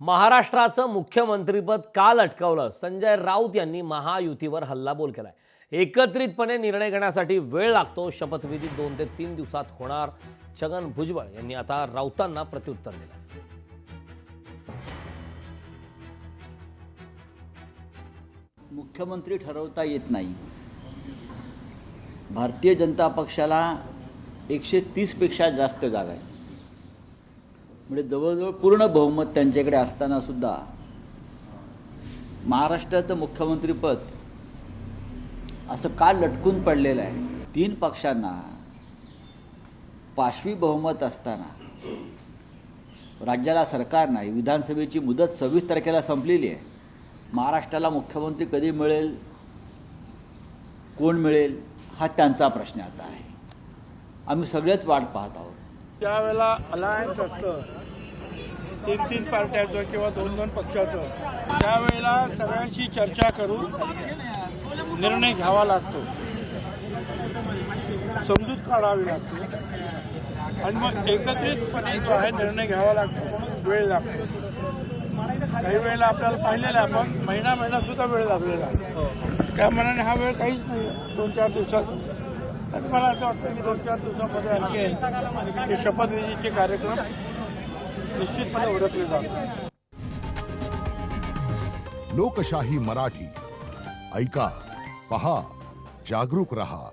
महाराष्ट्राचं मुख्यमंत्रीपद का लटकवलं? संजय राऊत यांनी महायुतीवर हल्लाबोल केलाय. एकत्रितपणे निर्णय घेण्यासाठी वेळ लागतो. शपथविधी 2 ते 3 दिवसात होणार. छगन भुजबळ यांनी आता राऊतांना प्रत्युत्तर दिलं. मुख्यमंत्री ठरवता येत नाही. भारतीय जनता पक्षाला 130 पेक्षा जास्त जागा आहे. म्हणजे जवळजवळ पूर्ण बहुमत त्यांच्याकडे असताना सुद्धा महाराष्ट्राचं मुख्यमंत्रीपद असं का लटकून पडलेलं आहे? 3 पक्षांना पाशवी बहुमत असताना राज्याला सरकार नाही. विधानसभेची मुदत 26 तारखेला संपलेली आहे. महाराष्ट्राला मुख्यमंत्री कधी मिळेल, कोण मिळेल, हा त्यांचा प्रश्न आता आहे. आम्ही सगळेच वाट पाहत आहोत. त्यावेळेला अलायन्स असतं 3-3 पार्ट्याचं किंवा 2-2 पक्षाचं, त्यावेळेला सगळ्यांशी चर्चा करून निर्णय घ्यावा लागतो, समजूत काढावी लागते आणि मग एकत्रितपणे जो आहे निर्णय घ्यावा लागतो. म्हणून वेळ लागतो. काही वेळेला आपल्याला पाहिलेलं आहे, आपण महिना सुद्धा वेळ लागलेला आहे. त्या मनाने हा वेळ काहीच नाही. 2-4 दिवसात तर मला असं वाटतं की 2-4 दिवसामध्ये आणखी हे शपथविधीचे कार्यक्रम निश्चितपणे ओळखले जातात. लोकशाही मराठी ऐका, पहा, जागरूक रहा.